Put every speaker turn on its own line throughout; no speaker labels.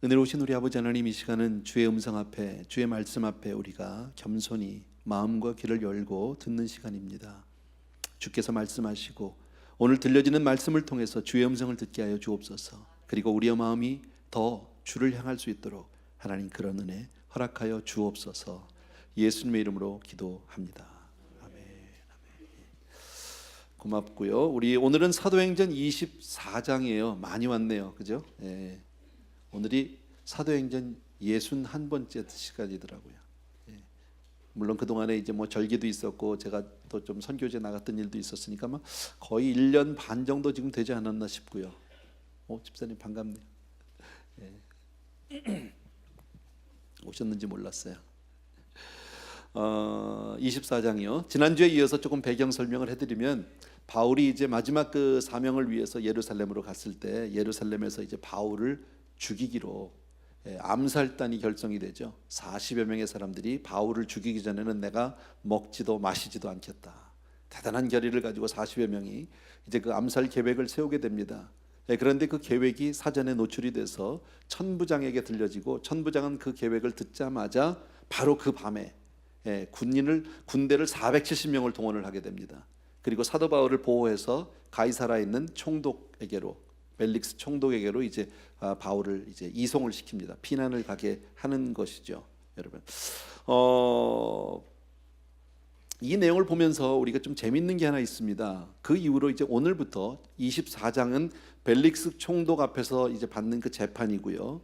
은혜로우신 우리 아버지 하나님, 이 시간은 주의 음성 앞에, 주의 말씀 앞에 우리가 겸손히 마음과 귀를 열고 듣는 시간입니다. 주께서 말씀하시고 오늘 들려지는 말씀을 통해서 주의 음성을 듣게 하여 주옵소서. 그리고 우리의 마음이 더 주를 향할 수 있도록 하나님 그런 은혜 허락하여 주옵소서. 예수님의 이름으로 기도합니다. 아멘. 고맙고요. 우리 오늘은 사도행전 24장이에요. 많이 왔네요, 그죠? 예. 오늘이 사도행전 61번째 시간이더라고요. 예. 물론 그동안에 이제 뭐 절기도 있었고 제가 또 좀 선교제 나갔던 일도 있었으니까 막 거의 1년 반 정도 지금 되지 않았나 싶고요. 집사님 반갑네요. 예. 오셨는지 몰랐어요. 24장이요. 지난주에 이어서 조금 배경 설명을 해드리면, 바울이 이제 마지막 그 사명을 위해서 예루살렘으로 갔을 때 예루살렘에서 이제 바울을 죽이기로 암살단이 결성이 되죠. 40여 명의 사람들이 바울을 죽이기 전에는 내가 먹지도 마시지도 않겠다. 대단한 결의를 가지고 40여 명이 이제 그 암살 계획을 세우게 됩니다. 그런데 그 계획이 사전에 노출이 돼서 천부장에게 들려지고, 천부장은 그 계획을 듣자마자 바로 그 밤에 군대를 470명을 동원을 하게 됩니다. 그리고 사도 바울을 보호해서 가이사라에 있는 총독에게로, 벨릭스 총독에게로 이제 바울을 이제 이송을 시킵니다. 피난을 가게 하는 것이죠, 여러분. 이 내용을 보면서 우리가 좀 재밌는 게 하나 있습니다. 그 이후로 이제 오늘부터 24장은 벨릭스 총독 앞에서 이제 받는 그 재판이고요.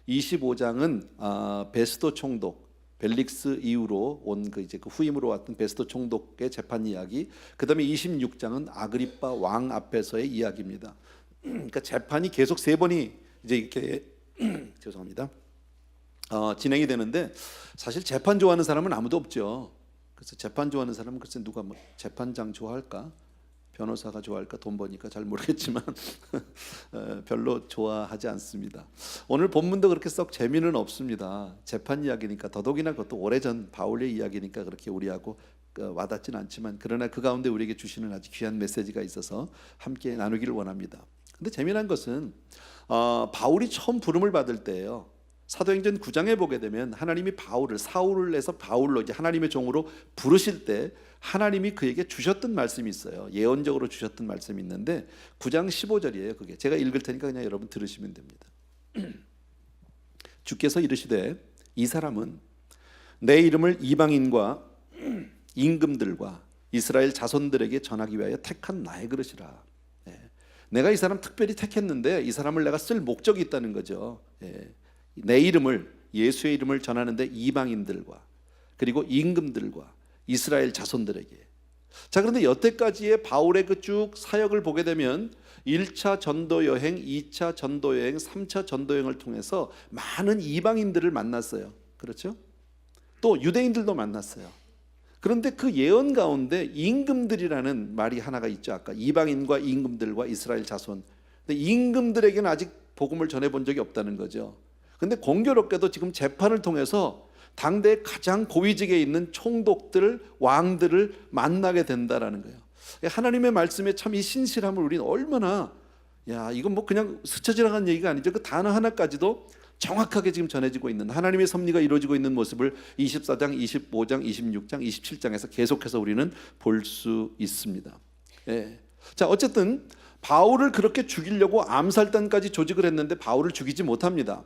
25장은 베스도 총독, 벨릭스 이후로 온 그 이제 그 후임으로 왔던 베스도 총독의 재판 이야기. 그다음에 26장은 아그리빠 왕 앞에서의 이야기입니다. 그러니까 재판이 계속 세 번이 이제 이렇게 죄송합니다. 진행이 되는데, 사실 재판 좋아하는 사람은 아무도 없죠. 그래서 재판 좋아하는 사람은 글쎄 누가 뭐 재판장 좋아할까? 변호사가 좋아할까? 돈 버니까 잘 모르겠지만 별로 좋아하지 않습니다. 오늘 본문도 그렇게 썩 재미는 없습니다. 재판 이야기니까, 더더욱이나 그것도 오래전 바울의 이야기니까 그렇게 우리하고 와닿지는 않지만, 그러나 그 가운데 우리에게 주시는 아주 귀한 메시지가 있어서 함께 나누기를 원합니다. 근데 재미난 것은 바울이 처음 부름을 받을 때예요. 사도행전 9장에 보게 되면 하나님이 바울을, 사울을 해서 바울로 이제 하나님의 종으로 부르실 때 하나님이 그에게 주셨던 말씀이 있어요. 예언적으로 주셨던 말씀이 있는데 9장 15절이에요. 그게 제가 읽을 테니까 그냥 여러분 들으시면 됩니다. 주께서 이르시되 이 사람은 내 이름을 이방인과 임금들과 이스라엘 자손들에게 전하기 위하여 택한 나의 그릇이라. 내가 이 사람 특별히 택했는데 이 사람을 내가 쓸 목적이 있다는 거죠. 내 이름을, 예수의 이름을 전하는데 이방인들과 그리고 임금들과 이스라엘 자손들에게. 자, 그런데 여태까지의 바울의 그 쭉 사역을 보게 되면 1차 전도 여행, 2차 전도 여행, 3차 전도 여행을 통해서 많은 이방인들을 만났어요. 그렇죠? 또 유대인들도 만났어요. 그런데 그 예언 가운데 임금들이라는 말이 하나가 있죠. 아까 이방인과 임금들과 이스라엘 자손. 근데 임금들에게는 아직 복음을 전해본 적이 없다는 거죠. 근데 공교롭게도 지금 재판을 통해서 당대 가장 고위직에 있는 총독들, 왕들을 만나게 된다라는 거예요. 하나님의 말씀에 참 이 신실함을 우리는 얼마나, 이건 뭐 그냥 스쳐 지나간 얘기가 아니죠. 그 단어 하나까지도 정확하게 지금 전해지고 있는 하나님의 섭리가 이루어지고 있는 모습을 24장, 25장, 26장, 27장에서 계속해서 우리는 볼 수 있습니다. 자, 어쨌든 바울을 그렇게 죽이려고 암살단까지 조직을 했는데 바울을 죽이지 못합니다.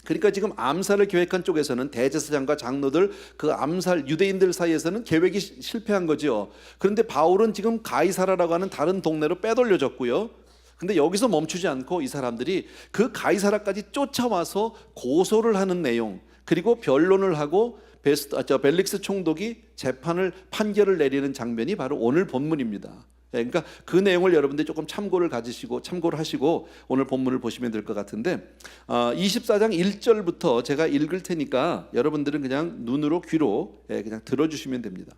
그러니까 지금 암살을 계획한 쪽에서는 대제사장과 장로들, 그 암살 유대인들 사이에서는 계획이 실패한 거죠. 그런데 바울은 지금 가이사라라고 하는 다른 동네로 빼돌려졌고요. 근데 여기서 멈추지 않고 이 사람들이 그 가이사라까지 쫓아와서 고소를 하는 내용, 그리고 변론을 하고 벨릭스 총독이 판결을 내리는 장면이 바로 오늘 본문입니다. 그러니까 그 내용을 여러분들이 조금 참고를 하시고 오늘 본문을 보시면 될 것 같은데, 24장 1절부터 제가 읽을 테니까 여러분들은 그냥 눈으로 귀로 그냥 들어주시면 됩니다.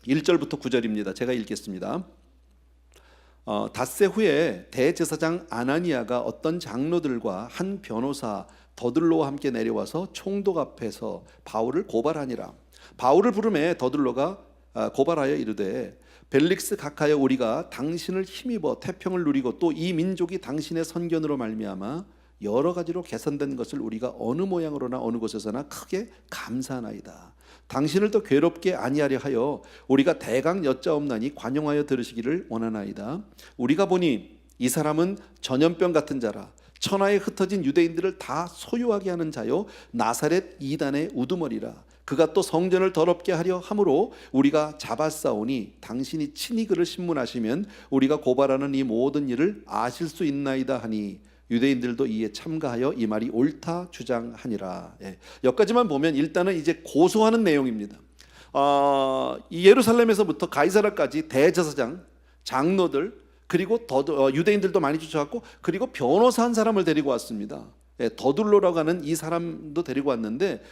1절부터 9절입니다. 제가 읽겠습니다. 닷새 후에 대제사장 아나니아가 어떤 장로들과 한 변호사 더들로와 함께 내려와서 총독 앞에서 바울을 고발하니라. 바울을 부르매 더들로가 고발하여 이르되 벨릭스 각하여 우리가 당신을 힘입어 태평을 누리고 또 이 민족이 당신의 선견으로 말미암아 여러 가지로 개선된 것을 우리가 어느 모양으로나 어느 곳에서나 크게 감사하나이다. 당신을 더 괴롭게 아니하려 하여 우리가 대강 여짜옵나니 관용하여 들으시기를 원하나이다. 우리가 보니 이 사람은 전염병 같은 자라. 천하에 흩어진 유대인들을 다 소유하게 하는 자요 나사렛 이단의 우두머리라. 그가 또 성전을 더럽게 하려 함으로 우리가 잡았사오니 당신이 친히 그를 신문하시면 우리가 고발하는 이 모든 일을 아실 수 있나이다 하니 유대인들도 이에 참가하여 이 말이 옳다 주장하니라. 여기까지만 보면 일단은 이제 고소하는 내용입니다. 이 예루살렘에서부터 가이사라까지 대제사장, 장로들, 그리고 유대인들도 많이 쫓아왔고, 그리고 변호사 한 사람을 데리고 왔습니다. 더둘로라고 하는 이 사람도 데리고 왔는데,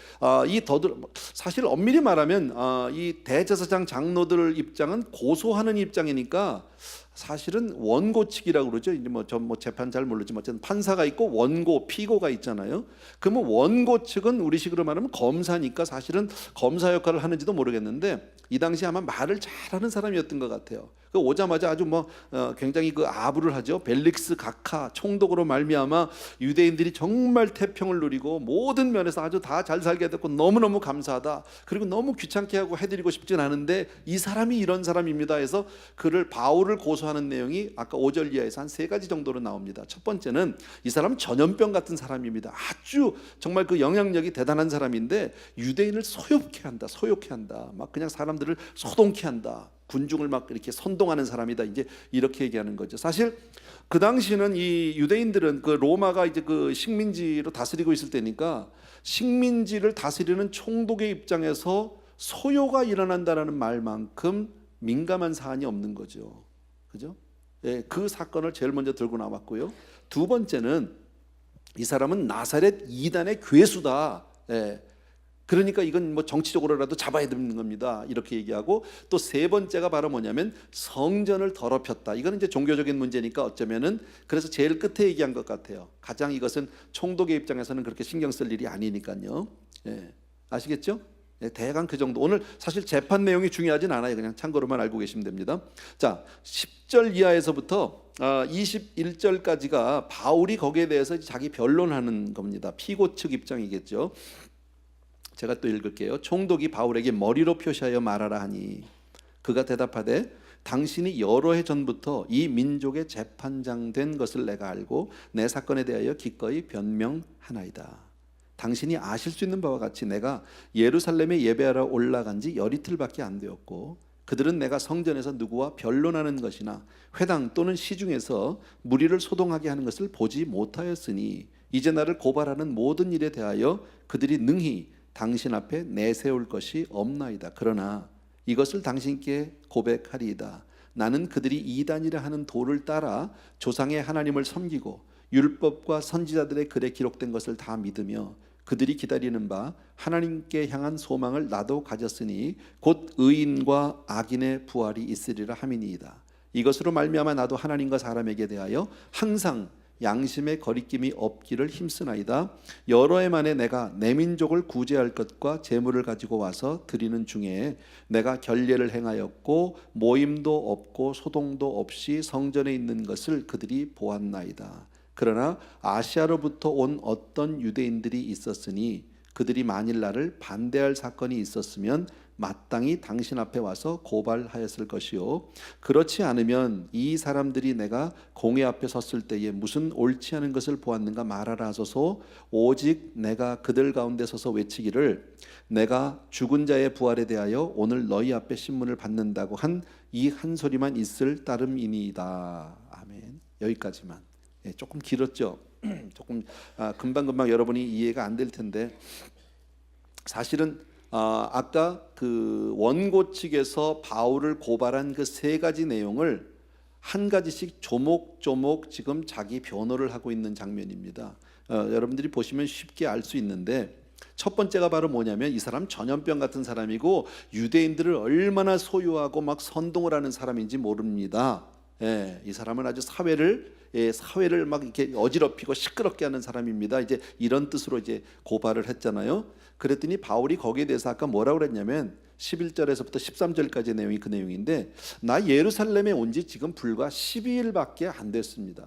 사실 엄밀히 말하면 이 대제사장 장로들 입장은 고소하는 입장이니까 사실은 원고 측이라고 그러죠. 이제 전 재판 잘 모르지만 어쨌든 판사가 있고 원고, 피고가 있잖아요. 그러면 원고 측은 우리식으로 말하면 검사니까 사실은 검사 역할을 하는지도 모르겠는데, 이 당시 아마 말을 잘하는 사람이었던 것 같아요. 오자마자 아주 굉장히 아부를 하죠. 벨릭스 각하 총독으로 말미암아 유대인들이 정말 태평을 누리고 모든 면에서 아주 다 잘 살게 됐고 너무너무 감사하다. 그리고 너무 귀찮게 하고 해드리고 싶진 않은데 이 사람이 이런 사람입니다 해서 바울을 고소하는 내용이 아까 5절 이하에서 한 3가지 정도로 나옵니다. 첫 번째는 이 사람은 전염병 같은 사람입니다. 아주 정말 그 영향력이 대단한 사람인데 유대인을 소욕케 한다. 막 그냥 사람들을 소동케 한다. 군중을 막 이렇게 선동하는 사람이다. 이제 이렇게 얘기하는 거죠. 사실 그 당시는 이 유대인들은 로마가 이제 식민지로 다스리고 있을 때니까 식민지를 다스리는 총독의 입장에서 소요가 일어난다라는 말만큼 민감한 사안이 없는 거죠. 그죠? 그 사건을 제일 먼저 들고 나왔고요. 두 번째는 이 사람은 나사렛 이단의 괴수다. 그러니까 이건 정치적으로라도 잡아야 되는 겁니다. 이렇게 얘기하고, 또 세 번째가 바로 뭐냐면 성전을 더럽혔다. 이거는 이제 종교적인 문제니까 어쩌면은 그래서 제일 끝에 얘기한 것 같아요. 가장 이것은 총독의 입장에서는 그렇게 신경 쓸 일이 아니니까요. 아시겠죠? 대강 그 정도. 오늘 사실 재판 내용이 중요하진 않아요. 그냥 참고로만 알고 계시면 됩니다. 자, 10절 이하에서부터 21절까지가 바울이 거기에 대해서 자기 변론하는 겁니다. 피고 측 입장이겠죠. 제가 또 읽을게요. 총독이 바울에게 머리로 표시하여 말하라 하니 그가 대답하되 당신이 여러 해 전부터 이 민족의 재판장 된 것을 내가 알고 내 사건에 대하여 기꺼이 변명하나이다. 당신이 아실 수 있는 바와 같이 내가 예루살렘에 예배하러 올라간 지 열이틀밖에 안 되었고 그들은 내가 성전에서 누구와 변론하는 것이나 회당 또는 시중에서 무리를 소동하게 하는 것을 보지 못하였으니 이제 나를 고발하는 모든 일에 대하여 그들이 능히 당신 앞에 내세울 것이 없나이다. 그러나 이것을 당신께 고백하리이다. 나는 그들이 이단이라 하는 도를 따라 조상의 하나님을 섬기고 율법과 선지자들의 글에 기록된 것을 다 믿으며 그들이 기다리는 바 하나님께 향한 소망을 나도 가졌으니 곧 의인과 악인의 부활이 있으리라 함이니이다. 이것으로 말미암아 나도 하나님과 사람에게 대하여 항상 양심의 거리낌이 없기를 힘쓰나이다. 여러 해 만에 내가 내 민족을 구제할 것과 재물을 가지고 와서 드리는 중에 내가 결례를 행하였고 모임도 없고 소동도 없이 성전에 있는 것을 그들이 보았나이다. 그러나 아시아로부터 온 어떤 유대인들이 있었으니 그들이 만일 나를 반대할 사건이 있었으면 마땅히 당신 앞에 와서 고발하였을 것이요 그렇지 않으면 이 사람들이 내가 공회 앞에 섰을 때에 무슨 옳지 않은 것을 보았는가 말하라 하소서. 오직 내가 그들 가운데 서서 외치기를 내가 죽은 자의 부활에 대하여 오늘 너희 앞에 신문을 받는다고 한 이 한 소리만 있을 따름이니이다. 아멘. 여기까지만. 조금 길었죠. 조금 금방금방 여러분이 이해가 안 될 텐데 사실은 아까 그 원고 측에서 바울을 고발한 그 3가지 내용을 한 가지씩 조목조목 지금 자기 변호를 하고 있는 장면입니다. 여러분들이 보시면 쉽게 알 수 있는데 첫 번째가 바로 뭐냐면 이 사람 전염병 같은 사람이고 유대인들을 얼마나 소유하고 막 선동을 하는 사람인지 모릅니다. 이 사람은 아주 사회를 막 이렇게 어지럽히고 시끄럽게 하는 사람입니다. 이제 이런 뜻으로 이제 고발을 했잖아요. 그랬더니 바울이 거기에 대해서 아까 뭐라고 그랬냐면 11절에서부터 13절까지 내용이 그 내용인데 나 예루살렘에 온 지 지금 불과 12일밖에 안 됐습니다.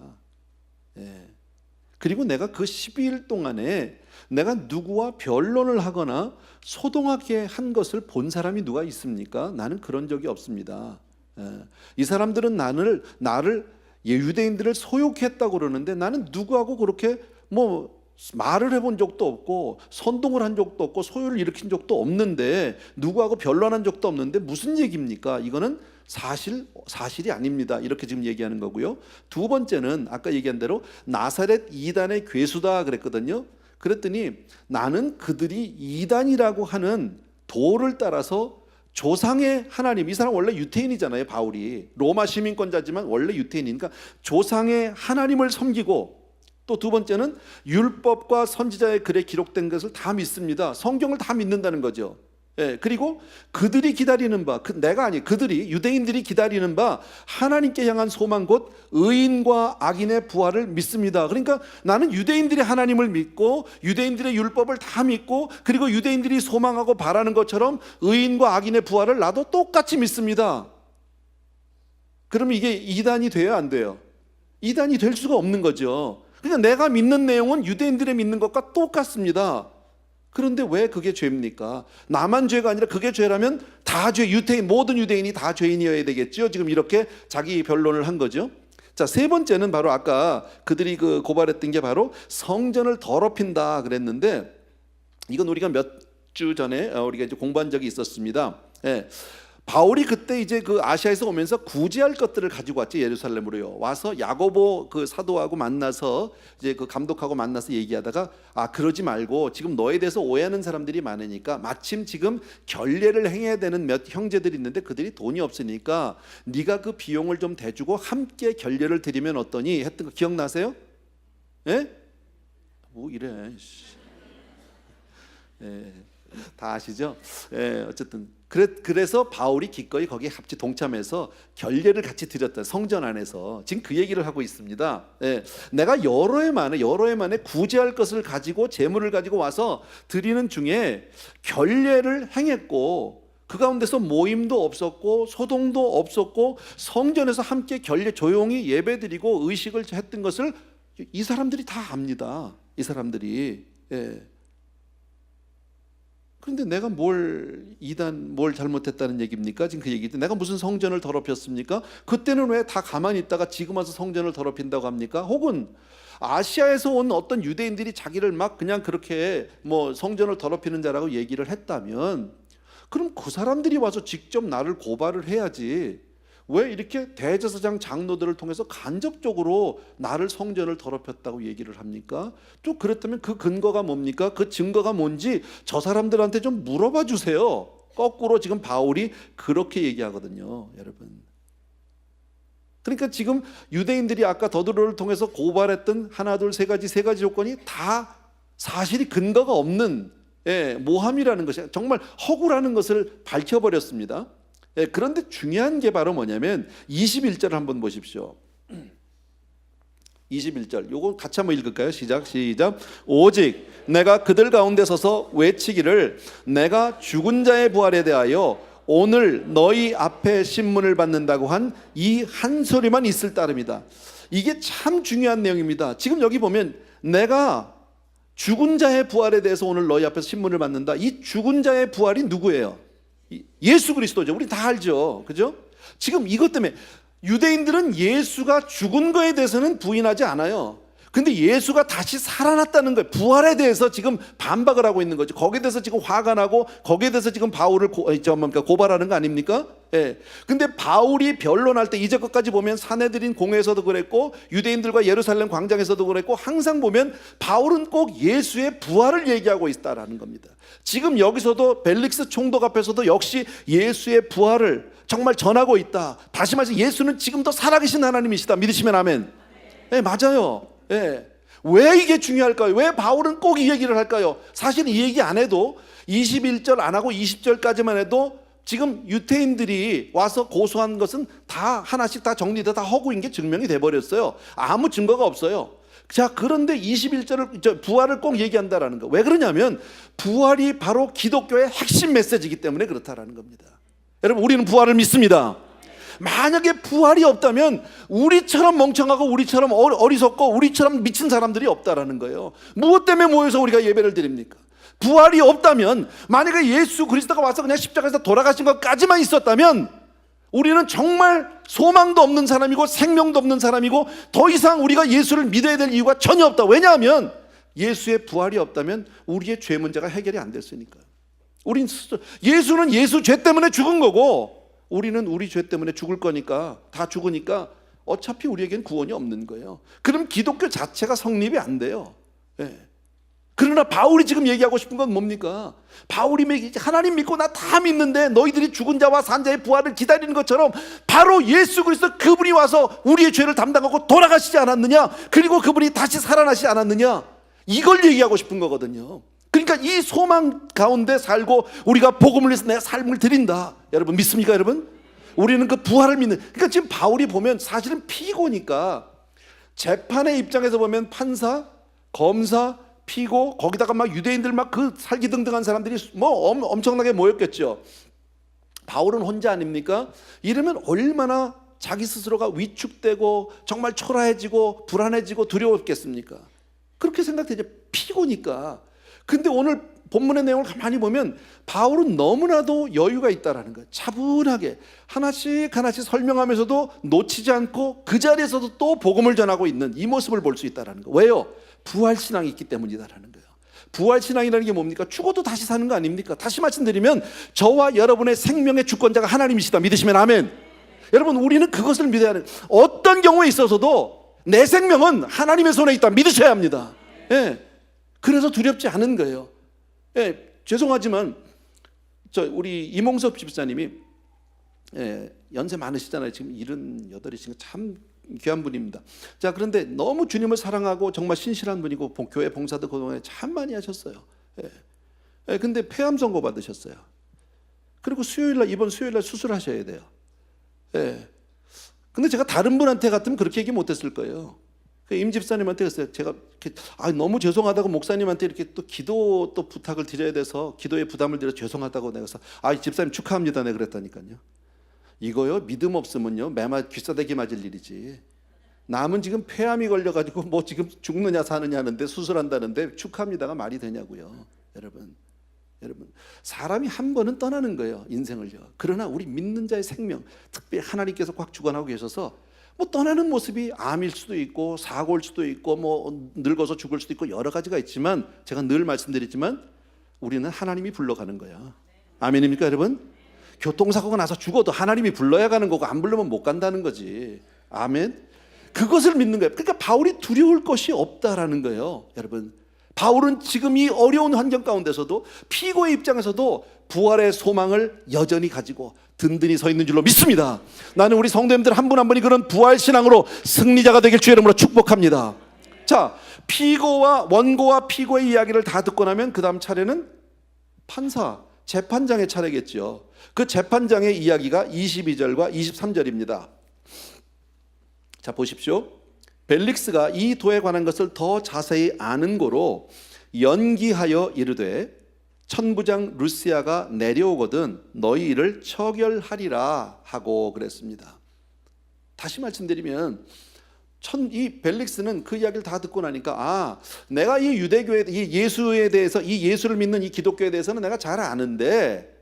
그리고 내가 그 12일 동안에 내가 누구와 변론을 하거나 소동하게 한 것을 본 사람이 누가 있습니까? 나는 그런 적이 없습니다. 이 사람들은 나를 유대인들을 소욕했다고 그러는데 나는 누구하고 그렇게 말을 해본 적도 없고 선동을 한 적도 없고 소요를 일으킨 적도 없는데 누구하고 변론한 적도 없는데 무슨 얘기입니까? 이거는 사실이 아닙니다. 이렇게 지금 얘기하는 거고요. 두 번째는 아까 얘기한 대로 나사렛 이단의 괴수다 그랬거든요. 그랬더니 나는 그들이 이단이라고 하는 도를 따라서 조상의 하나님, 이 사람 원래 유태인이잖아요. 바울이 로마 시민권자지만 원래 유태인이니까 조상의 하나님을 섬기고, 또 두 번째는 율법과 선지자의 글에 기록된 것을 다 믿습니다. 성경을 다 믿는다는 거죠. 그리고 그들이 기다리는 바, 그들이 유대인들이 기다리는 바 하나님께 향한 소망 곧 의인과 악인의 부활을 믿습니다. 그러니까 나는 유대인들이 하나님을 믿고 유대인들의 율법을 다 믿고 그리고 유대인들이 소망하고 바라는 것처럼 의인과 악인의 부활을 나도 똑같이 믿습니다. 그러면 이게 이단이 돼요, 안 돼요? 이단이 될 수가 없는 거죠. 그러니까 내가 믿는 내용은 유대인들이 믿는 것과 똑같습니다. 그런데 왜 그게 죄입니까? 나만 죄가 아니라 그게 죄라면 다 죄, 모든 유대인이 다 죄인이어야 되겠죠. 지금 이렇게 자기 변론을 한 거죠. 자, 세 번째는 바로 아까 그들이 고발했던 게 바로 성전을 더럽힌다 그랬는데, 이건 우리가 몇 주 전에 우리가 이제 공부한 적이 있었습니다. 바울이 그때 이제 아시아에서 오면서 구제할 것들을 가지고 왔죠. 예루살렘으로요. 와서 야고보 사도하고 만나서 이제 감독하고 만나서 얘기하다가 그러지 말고 지금 너에 대해서 오해하는 사람들이 많으니까 마침 지금 결례를 행해야 되는 몇 형제들이 있는데 그들이 돈이 없으니까 네가 그 비용을 좀 대주고 함께 결례를 드리면 어떠니 했던 거 기억나세요? 뭐 이래. 다 아시죠? 어쨌든 그래서 바울이 기꺼이 거기에 같이 동참해서 결례를 같이 드렸다. 성전 안에서 지금 그 얘기를 하고 있습니다. 내가 여러 해 만에 구제할 것을 가지고 재물을 가지고 와서 드리는 중에 결례를 행했고 그 가운데서 모임도 없었고 소동도 없었고 성전에서 함께 결례 조용히 예배드리고 의식을 했던 것을 이 사람들이 다 압니다. 이 사람들이. 그런데 내가 뭘 잘못했다는 얘기입니까? 지금 그 얘기인데 내가 무슨 성전을 더럽혔습니까? 그때는 왜 다 가만히 있다가 지금 와서 성전을 더럽힌다고 합니까? 혹은 아시아에서 온 어떤 유대인들이 자기를 막 그냥 그렇게 성전을 더럽히는 자라고 얘기를 했다면 그럼 그 사람들이 와서 직접 나를 고발을 해야지. 왜 이렇게 대제사장 장로들을 통해서 간접적으로 나를 성전을 더럽혔다고 얘기를 합니까? 또 그랬다면 그 근거가 뭡니까? 그 증거가 뭔지 저 사람들한테 좀 물어봐 주세요. 거꾸로 지금 바울이 그렇게 얘기하거든요, 여러분. 그러니까 지금 유대인들이 아까 더드로를 통해서 고발했던 하나, 둘, 세 가지 조건이 다 사실이 근거가 없는 모함이라는 것이 정말 허구라는 것을 밝혀버렸습니다. 그런데 중요한 게 바로 뭐냐면 21절을 한번 보십시오. 21절 요거 같이 한번 읽을까요? 시작. 오직 내가 그들 가운데 서서 외치기를 내가 죽은 자의 부활에 대하여 오늘 너희 앞에 신문을 받는다고 한 이 한 소리만 있을 따름이다. 이게 참 중요한 내용입니다. 지금 여기 보면 내가 죽은 자의 부활에 대해서 오늘 너희 앞에서 신문을 받는다. 이 죽은 자의 부활이 누구예요? 예수 그리스도죠. 우리 다 알죠. 그죠? 지금 이것 때문에 유대인들은 예수가 죽은 거에 대해서는 부인하지 않아요. 근데 예수가 다시 살아났다는 거예요. 부활에 대해서 지금 반박을 하고 있는 거죠. 거기에 대해서 지금 화가 나고 거기에 대해서 지금 바울을 고발하는 거 아닙니까? 근데 바울이 변론할 때 이제 것까지 보면 사내들인 공회에서도 그랬고 유대인들과 예루살렘 광장에서도 그랬고 항상 보면 바울은 꼭 예수의 부활을 얘기하고 있다라는 겁니다. 지금 여기서도 벨릭스 총독 앞에서도 역시 예수의 부활을 정말 전하고 있다. 다시 말해서 예수는 지금도 살아계신 하나님이시다. 믿으시면 아멘. 맞아요. 왜 이게 중요할까요? 왜 바울은 꼭 이 얘기를 할까요? 사실 이 얘기 안 해도 21절 안 하고 20절까지만 해도 지금 유태인들이 와서 고소한 것은 다 하나씩 다 정리돼 다 허구인 게 증명이 돼버렸어요. 아무 증거가 없어요. 자, 그런데 21절을 부활을 꼭 얘기한다라는 거. 왜 그러냐면 부활이 바로 기독교의 핵심 메시지이기 때문에 그렇다라는 겁니다. 여러분, 우리는 부활을 믿습니다. 만약에 부활이 없다면 우리처럼 멍청하고 우리처럼 어리석고 우리처럼 미친 사람들이 없다라는 거예요. 무엇 때문에 모여서 우리가 예배를 드립니까? 부활이 없다면, 만약에 예수 그리스도가 와서 그냥 십자가에서 돌아가신 것까지만 있었다면 우리는 정말 소망도 없는 사람이고 생명도 없는 사람이고 더 이상 우리가 예수를 믿어야 될 이유가 전혀 없다. 왜냐하면 예수의 부활이 없다면 우리의 죄 문제가 해결이 안 됐으니까. 우린 예수는 예수 죄 때문에 죽은 거고 우리는 우리 죄 때문에 죽을 거니까, 다 죽으니까 어차피 우리에겐 구원이 없는 거예요. 그럼 기독교 자체가 성립이 안 돼요. 예. 그러나 바울이 지금 얘기하고 싶은 건 뭡니까? 바울이 하나님 믿고 나 다 믿는데 너희들이 죽은 자와 산 자의 부활을 기다리는 것처럼 바로 예수 그리스도 그분이 와서 우리의 죄를 담당하고 돌아가시지 않았느냐? 그리고 그분이 다시 살아나시지 않았느냐? 이걸 얘기하고 싶은 거거든요. 그러니까 이 소망 가운데 살고 우리가 복음을 위해서 내 삶을 드린다. 여러분 믿습니까, 여러분? 우리는 그 부활을 믿는. 그러니까 지금 바울이 보면 사실은 피고니까, 재판의 입장에서 보면 판사, 검사, 피고, 거기다가 막 유대인들 막 그 살기등등한 사람들이 뭐 엄청나게 모였겠죠. 바울은 혼자 아닙니까? 이러면 얼마나 자기 스스로가 위축되고 정말 초라해지고 불안해지고 두려웠겠습니까? 그렇게 생각되죠. 피고니까. 근데 오늘 본문의 내용을 가만히 보면 바울은 너무나도 여유가 있다라는 거예요. 차분하게 하나씩 하나씩 설명하면서도 놓치지 않고 그 자리에서도 또 복음을 전하고 있는 이 모습을 볼 수 있다라는 거예요. 왜요? 부활신앙이 있기 때문이다라는 거예요. 부활신앙이라는 게 뭡니까? 죽어도 다시 사는 거 아닙니까? 다시 말씀드리면 저와 여러분의 생명의 주권자가 하나님이시다. 믿으시면 아멘. 여러분 우리는 그것을 믿어야 하는, 어떤 경우에 있어서도 내 생명은 하나님의 손에 있다. 믿으셔야 합니다. 예. 그래서 두렵지 않은 거예요. 예, 죄송하지만 우리 이몽섭 집사님이 연세 많으시잖아요. 지금 78이시니까 참 귀한 분입니다. 자, 그런데 너무 주님을 사랑하고 정말 신실한 분이고 교회 봉사도 그동안에 참 많이 하셨어요. 근데 폐암 선고 받으셨어요. 그리고 이번 수요일날 수술하셔야 돼요. 근데 제가 다른 분한테 같으면 그렇게 얘기 못했을 거예요. 임 집사님한테 그랬어요. 제가 너무 죄송하다고 목사님한테 이렇게 또 기도 또 부탁을 드려야 돼서 기도에 부담을 드려 죄송하다고 내가 집사님 축하합니다. 내가 그랬다니까요. 이거요, 믿음 없으면요 귀싸대기 맞을 일이지. 남은 지금 폐암이 걸려가지고 뭐 지금 죽느냐 사느냐 하는데 수술한다는데 축하합니다가 말이 되냐고요. 여러분 사람이 한 번은 떠나는 거예요, 인생을요. 그러나 우리 믿는 자의 생명, 특별히 하나님께서 꽉 주관하고 계셔서 뭐 떠나는 모습이 암일 수도 있고 사고일 수도 있고 뭐 늙어서 죽을 수도 있고 여러 가지가 있지만, 제가 늘 말씀드리지만 우리는 하나님이 불러가는 거야. 아멘입니까, 여러분? 교통사고가 나서 죽어도 하나님이 불러야 가는 거고 안 부르면 못 간다는 거지. 아멘. 그것을 믿는 거예요. 그러니까 바울이 두려울 것이 없다라는 거예요. 여러분, 바울은 지금 이 어려운 환경 가운데서도, 피고의 입장에서도 부활의 소망을 여전히 가지고 든든히 서 있는 줄로 믿습니다. 나는 우리 성도님들 한 분 한 분이 그런 부활 신앙으로 승리자가 되길 주의 이름으로 축복합니다. 자, 원고와 피고의 이야기를 다 듣고 나면 그 다음 차례는 판사, 재판장의 차례겠죠. 그 재판장의 이야기가 22절과 23절입니다. 자, 보십시오. 벨릭스가 이 도에 관한 것을 더 자세히 아는 고로 연기하여 이르되, 천부장 루시아가 내려오거든 너희 일을 처결하리라 하고 그랬습니다. 다시 말씀드리면 이 벨릭스는 그 이야기를 다 듣고 나니까 내가 이 유대교에, 이 예수에 대해서, 이 예수를 믿는 이 기독교에 대해서는 내가 잘 아는데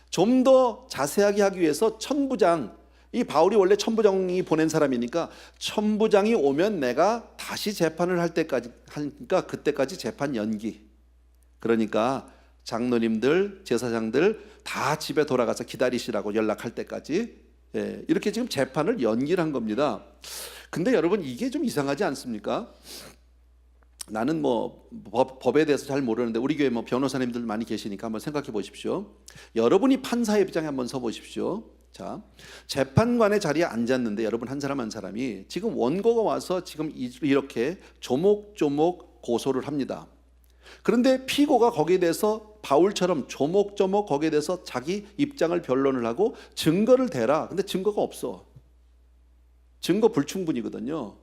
좀 더 자세하게 하기 위해서 천부장, 이 바울이 원래 천부장이 보낸 사람이니까 천부장이 오면 내가 다시 재판을 할 때까지 하니까 그때까지 재판 연기. 그러니까 장로님들, 제사장들 다 집에 돌아가서 기다리시라고 연락할 때까지, 이렇게 지금 재판을 연기를 한 겁니다. 근데 여러분 이게 좀 이상하지 않습니까? 나는 뭐 법에 대해서 잘 모르는데 우리 교회 뭐 변호사님들 많이 계시니까 한번 생각해 보십시오. 여러분이 판사의 입장에 한번 서 보십시오. 자, 재판관의 자리에 앉았는데 여러분 한 사람 한 사람이 지금 원고가 와서 지금 이렇게 조목조목 고소를 합니다. 그런데 피고가 거기에 대해서 바울처럼 조목조목 거기에 대해서 자기 입장을 변론을 하고 증거를 대라. 근데 증거가 없어. 증거 불충분이거든요.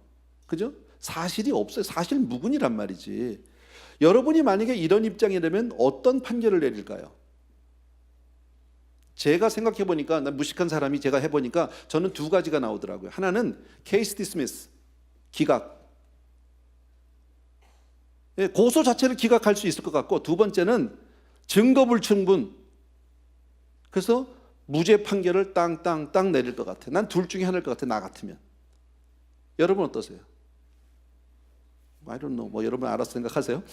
그죠? 사실이 없어요. 사실 무근이란 말이지. 여러분이 만약에 이런 입장이라면 어떤 판결을 내릴까요? 제가 생각해 보니까, 무식한 사람이 제가 해보니까 저는 두 가지가 나오더라고요. 하나는 케이스 디스미스, 기각. 고소 자체를 기각할 수 있을 것 같고, 두 번째는 증거불충분. 그래서 무죄 판결을 땅땅땅 내릴 것 같아. 난 둘 중에 하나일 것 같아, 나 같으면. 여러분 어떠세요? I don't know. 뭐 여러분 알아서 생각하세요.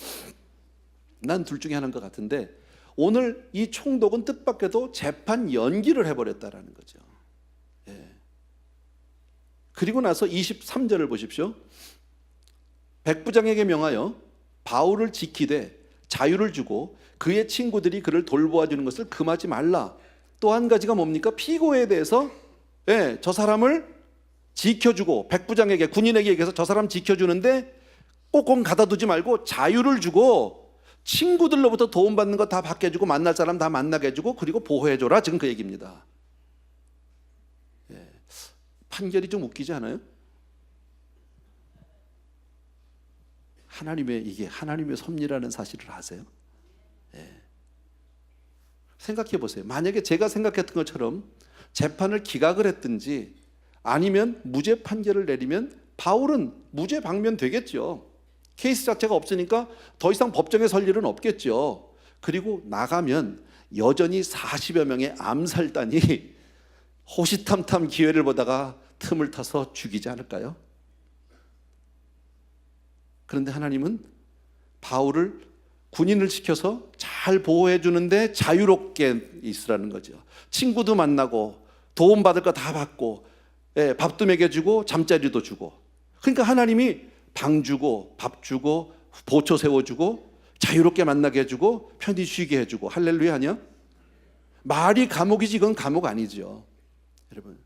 난 둘 중에 하나인 것 같은데, 오늘 이 총독은 뜻밖에도 재판 연기를 해버렸다라는 거죠. 예. 그리고 나서 23절을 보십시오. 백부장에게 명하여 바울을 지키되 자유를 주고 그의 친구들이 그를 돌보아 주는 것을 금하지 말라. 또 한 가지가 뭡니까? 피고에 대해서 저 사람을 지켜주고, 백부장에게, 군인에게 얘기해서 저 사람 지켜주는데 꽁꽁 가다두지 말고 자유를 주고 친구들로부터 도움받는 거 다 받게 해주고 만날 사람 다 만나게 해주고 그리고 보호해줘라. 지금 그 얘기입니다. 판결이 좀 웃기지 않아요? 이게 하나님의 섭리라는 사실을 아세요? 생각해 보세요. 만약에 제가 생각했던 것처럼 재판을 기각을 했든지 아니면 무죄 판결을 내리면 바울은 무죄 방면 되겠죠. 케이스 자체가 없으니까 더 이상 법정에 설 일은 없겠죠. 그리고 나가면 여전히 40여 명의 암살단이 호시탐탐 기회를 보다가 틈을 타서 죽이지 않을까요? 그런데 하나님은 바울을 군인을 시켜서 잘 보호해 주는데 자유롭게 있으라는 거죠. 친구도 만나고 도움받을 거 다 받고 밥도 먹여주고 잠자리도 주고. 그러니까 하나님이 방 주고 밥 주고 보초 세워주고 자유롭게 만나게 해주고 편히 쉬게 해주고. 할렐루야 아니야? 말이 감옥이지 이건 감옥 아니죠. 여러분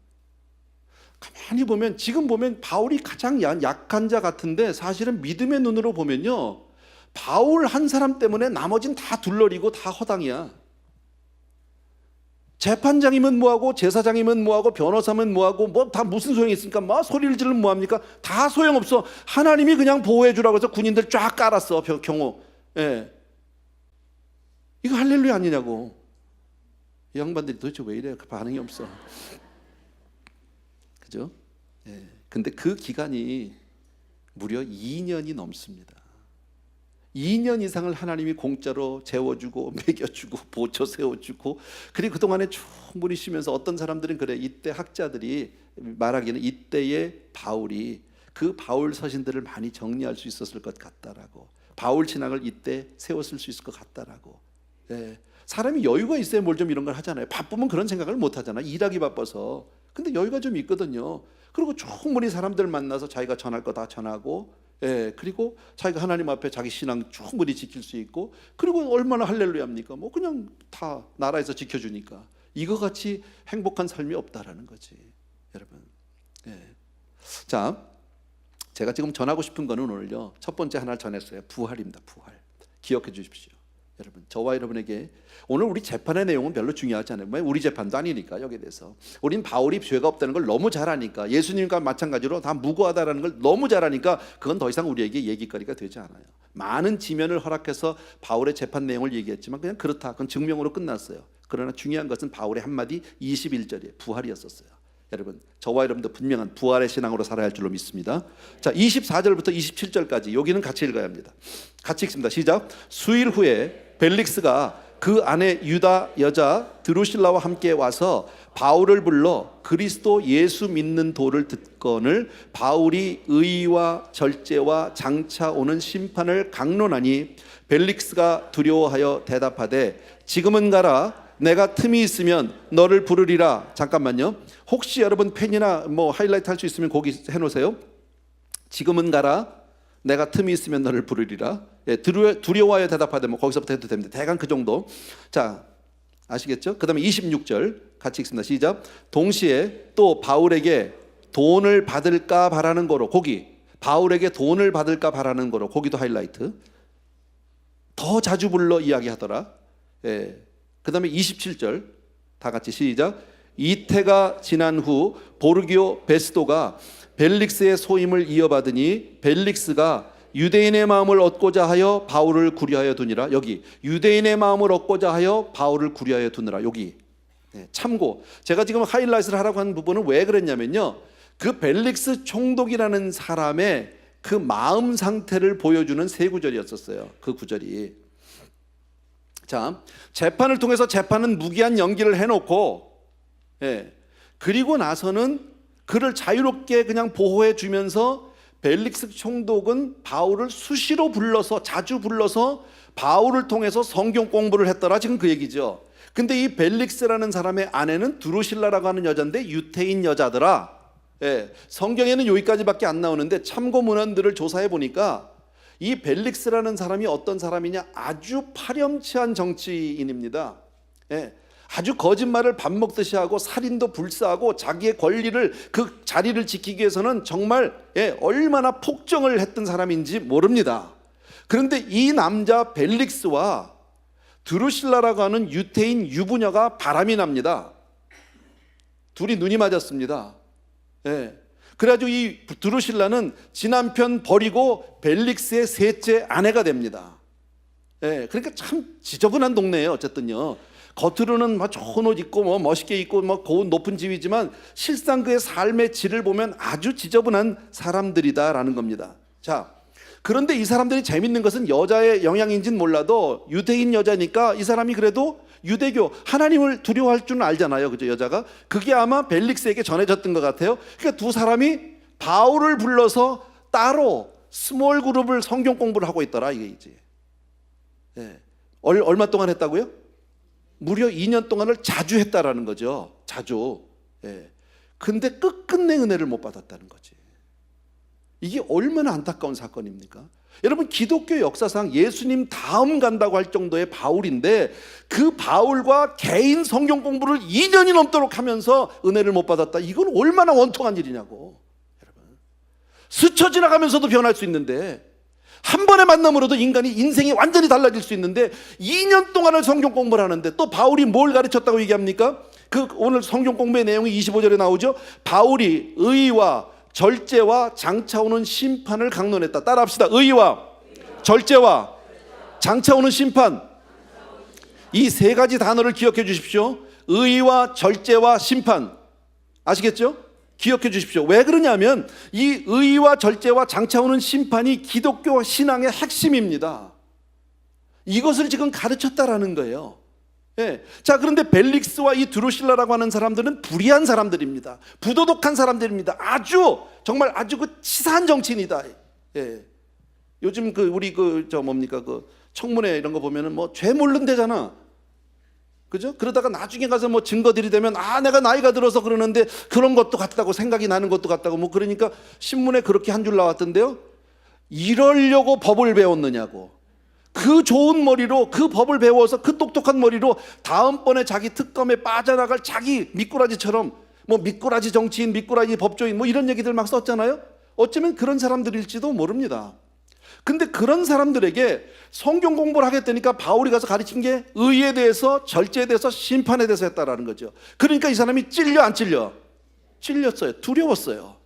가만히 보면, 지금 보면 바울이 가장 약한 자 같은데 사실은 믿음의 눈으로 보면요, 바울 한 사람 때문에 나머진 다 둘러리고 다 허당이야. 재판장이면 뭐하고 제사장이면 뭐하고 변호사면 뭐하고 뭐 다 무슨 소용이 있습니까? 막 소리를 지르면 뭐합니까? 다 소용없어. 하나님이 그냥 보호해 주라고 해서 군인들 쫙 깔았어. 경호. 이거 할렐루야 아니냐고. 이 양반들이 도대체 왜 이래? 그 반응이 없어. 그죠? 근데 그 기간이 무려 2년이 넘습니다. 2년 이상을 하나님이 공짜로 재워주고 먹여주고 보초 세워주고, 그리고 그동안에 충분히 쉬면서 어떤 사람들은 그래, 이때 학자들이 말하기는 이때의 바울이 그 바울 서신들을 많이 정리할 수 있었을 것 같다라고, 바울 신학을 이때 세웠을 수 있을 것 같다라고. 사람이 여유가 있어야 뭘 좀 이런 걸 하잖아요. 바쁘면 그런 생각을 못 하잖아. 일하기 바빠서. 근데 여유가 좀 있거든요. 그리고 충분히 사람들 만나서 자기가 전할 거 다 전하고, 그리고 자기가 하나님 앞에 자기 신앙 충분히 지킬 수 있고, 그리고 얼마나 할렐루야입니까? 뭐 그냥 다 나라에서 지켜주니까. 이거 같이 행복한 삶이 없다라는 거지, 여러분. 자, 제가 지금 전하고 싶은 거는 오늘요, 첫 번째 하나를 전했어요. 부활입니다. 부활. 기억해 주십시오. 여러분, 저와 여러분에게 오늘 우리 재판의 내용은 별로 중요하지 않아요. 우리 재판도 아니니까. 여기에 대해서 우린 바울이 죄가 없다는 걸 너무 잘 아니까, 예수님과 마찬가지로 다 무고하다라는 걸 너무 잘 아니까 그건 더 이상 우리에게 얘기거리가 되지 않아요. 많은 지면을 허락해서 바울의 재판 내용을 얘기했지만 그냥 그렇다, 그건 증명으로 끝났어요. 그러나 중요한 것은 바울의 한마디 21절에 부활이었었어요. 여러분, 저와 여러분도 분명한 부활의 신앙으로 살아야 할 줄로 믿습니다. 자, 24절부터 27절까지 여기는 같이 읽어야 합니다. 같이 읽습니다. 시작. 수일 후에 벨릭스가 그 안에 유다 여자 드루실라와 함께 와서 바울을 불러 그리스도 예수 믿는 도를 듣거늘 바울이 의와 절제와 장차 오는 심판을 강론하니, 벨릭스가 두려워하여 대답하되 지금은 가라. 내가 틈이 있으면 너를 부르리라. 잠깐만요. 혹시 여러분 펜이나 뭐 하이라이트 할 수 있으면 거기 해놓으세요. 지금은 가라. 내가 틈이 있으면 너를 부르리라. 두려워하여 대답하되 뭐 거기서부터 해도 됩니다. 대강 그 정도. 자, 아시겠죠? 그 다음에 26절 같이 읽습니다. 시작. 동시에 또 바울에게 돈을 받을까 바라는 거로, 거기 바울에게 돈을 받을까 바라는 거로, 거기도 하이라이트. 더 자주 불러 이야기하더라. 그 다음에 27절 다 같이 시작. 이태가 지난 후 보르기오 베스도가 벨릭스의 소임을 이어받으니 벨릭스가 유대인의 마음을 얻고자 하여 바울을 구려하여 두니라. 여기 유대인의 마음을 얻고자 하여 바울을 구려하여 두느라. 여기 참고, 제가 지금 하이라이트를 하라고 하는 부분은 왜 그랬냐면요, 그 벨릭스 총독이라는 사람의 그 마음 상태를 보여주는 세 구절이었었어요. 그 구절이, 자, 재판을 통해서 재판은 무기한 연기를 해놓고, 그리고 나서는 그를 자유롭게 그냥 보호해 주면서 벨릭스 총독은 바울을 수시로 불러서, 자주 불러서 바울을 통해서 성경 공부를 했더라, 지금 그 얘기죠. 근데 이 벨릭스라는 사람의 아내는 드루실라라고 하는 여자인데 유태인 여자더라. 성경에는 여기까지밖에 안 나오는데 참고 문헌들을 조사해 보니까 이 벨릭스라는 사람이 어떤 사람이냐, 아주 파렴치한 정치인입니다. 아주 거짓말을 밥 먹듯이 하고 살인도 불사하고 자기의 권리를, 그 자리를 지키기 위해서는 정말 얼마나 폭정을 했던 사람인지 모릅니다. 그런데 이 남자 벨릭스와 드루실라라고 하는 유태인 유부녀가 바람이 납니다. 둘이 눈이 맞았습니다. 그래가지고 이 드루실라는 지남편 버리고 벨릭스의 셋째 아내가 됩니다. 그러니까 참 지저분한 동네예요. 어쨌든요, 겉으로는 막 좋은 옷 입고 뭐 멋있게 입고 뭐 고운 높은 집이지만 실상 그의 삶의 질을 보면 아주 지저분한 사람들이다라는 겁니다. 자, 그런데 이 사람들이 재밌는 것은 여자의 영향인지는 몰라도 유대인 여자니까 이 사람이 그래도 유대교, 하나님을 두려워할 줄은 알잖아요, 그죠? 여자가 그게 아마 벨릭스에게 전해졌던 것 같아요. 그러니까 두 사람이 바울을 불러서 따로 스몰 그룹을 성경 공부를 하고 있더라, 이게 이제. 얼마 동안 했다고요? 무려 2년 동안을 자주 했다라는 거죠. 자주. 근데 끝끝내 은혜를 못 받았다는 거지. 이게 얼마나 안타까운 사건입니까? 여러분, 기독교 역사상 예수님 다음 간다고 할 정도의 바울인데 그 바울과 개인 성경 공부를 2년이 넘도록 하면서 은혜를 못 받았다. 이건 얼마나 원통한 일이냐고. 여러분, 스쳐 지나가면서도 변할 수 있는데, 한 번의 만남으로도 인간이 인생이 완전히 달라질 수 있는데 2년 동안을 성경 공부를 하는데, 또 바울이 뭘 가르쳤다고 얘기합니까? 오늘 성경 공부의 내용이 25절에 나오죠. 바울이 의와 절제와 장차오는 심판을 강론했다. 따라합시다. 의와 절제와 장차오는 심판. 이 세 가지 단어를 기억해 주십시오. 의와 절제와 심판. 아시겠죠? 기억해 주십시오. 왜 그러냐면 이 의와 절제와 장차오는 심판이 기독교 신앙의 핵심입니다. 이것을 지금 가르쳤다라는 거예요. 자, 그런데 벨릭스와 이 드루실라라고 하는 사람들은 불의한 사람들입니다. 부도덕한 사람들입니다. 아주 정말 아주 그 치사한 정치인이다. 요즘 우리 뭡니까, 청문회 이런 거 보면은 뭐 죄 모르는 데잖아. 그죠? 그러다가 나중에 가서 뭐 증거들이 되면 내가 나이가 들어서 그러는데 그런 것도 같다고, 생각이 나는 것도 같다고, 뭐 그러니까 신문에 그렇게 한 줄 나왔던데요. 이러려고 법을 배웠느냐고. 그 좋은 머리로, 그 법을 배워서 그 똑똑한 머리로 다음번에 자기 특검에 빠져나갈 자기 미꾸라지처럼, 뭐 미꾸라지 정치인, 미꾸라지 법조인, 뭐 이런 얘기들 막 썼잖아요. 어쩌면 그런 사람들일지도 모릅니다. 근데 그런 사람들에게 성경 공부를 하겠다니까 바울이 가서 가르친 게 의에 대해서, 절제에 대해서, 심판에 대해서 했다라는 거죠. 그러니까 이 사람이 찔려 안 찔려? 찔렸어요. 두려웠어요.